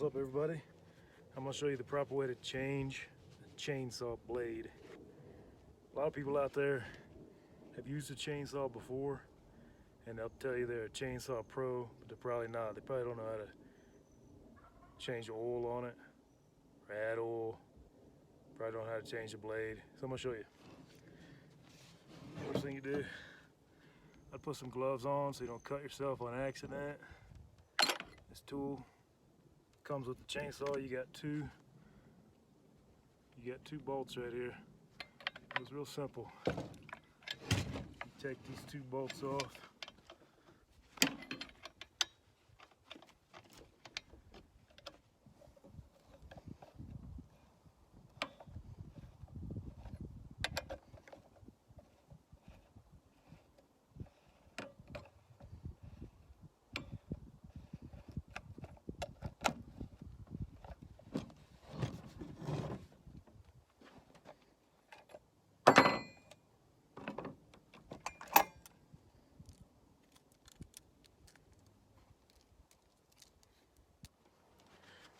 What's up, everybody? I'm going to show you the proper way to change a chainsaw blade. A lot of people out there have used a chainsaw before and they'll tell you they're a chainsaw pro, but they're probably not. They probably don't know how to change the oil on it or add oil. Probably don't know how to change the blade. So I'm going to show you. First thing you do, I'd put some gloves on so you don't cut yourself on accident. This tool comes with the chainsaw. You got two bolts right here. It's real simple. You take these two bolts off.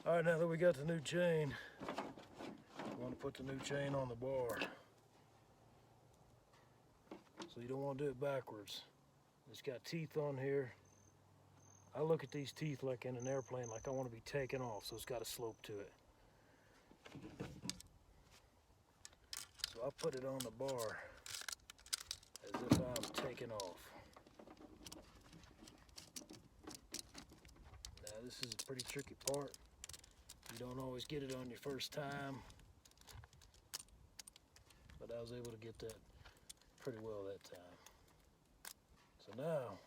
All right, now that we got the new chain, we want to put the new chain on the bar. So you don't want to do it backwards. It's got teeth on here. I look at these teeth like in an airplane, like I want to be taken off, so it's got a slope to it. So I put it on the bar as if I was taking off. Now this is a pretty tricky part. You don't always get it on your first time, but I was able to get that pretty well that time. So now,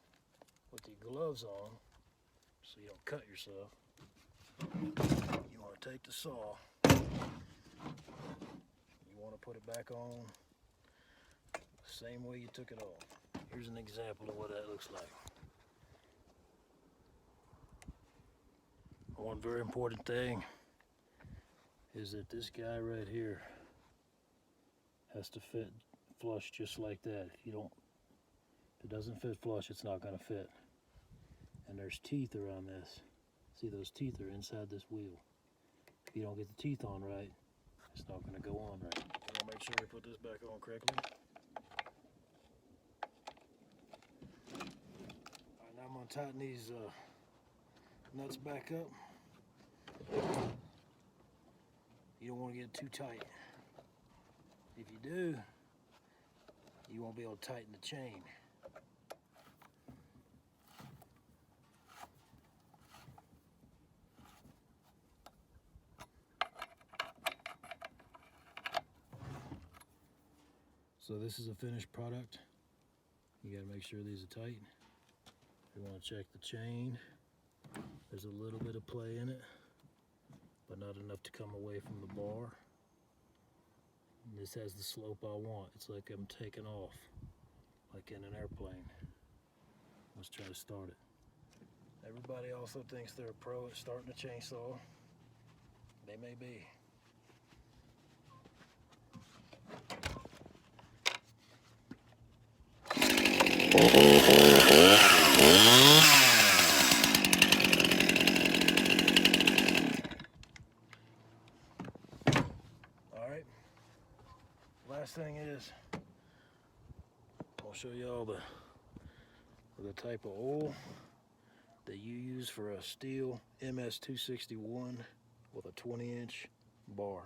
with your gloves on, so you don't cut yourself, you want to take the saw, you want to put it back on the same way you took it off. Here's an example of what that looks like. One very important thing is that this guy right here has to fit flush just like that. If it doesn't fit flush, it's not going to fit. And there's teeth around this. See, those teeth are inside this wheel. If you don't get the teeth on right, it's not going to go on right. So we'll make sure we put this back on correctly. Alright, now I'm going to tighten these nuts back up. You don't want to get it too tight. If you do, you won't be able to tighten the chain. So this is a finished product. You got to make sure these are tight. You want to check the chain. There's a little bit of play in it, but not enough to come away from the bar. And this has the slope I want. It's like I'm taking off, like in an airplane. Let's try to start it. Everybody also thinks they're a pro at starting a chainsaw. They may be. Alright, last thing is, I'll show you all the type of oil that you use for a STIHL MS 261 with a 20-inch bar.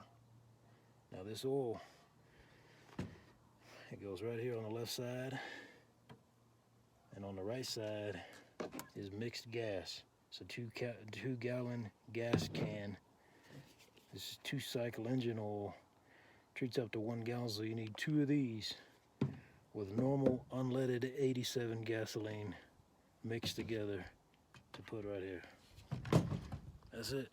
Now this oil, it goes right here on the left side, and on the right side is mixed gas. It's a 2-gallon gas can. This is 2-cycle engine oil. Treats up to 1 gallon, so you need 2 of these with normal unleaded 87 gasoline mixed together to put right here. That's it.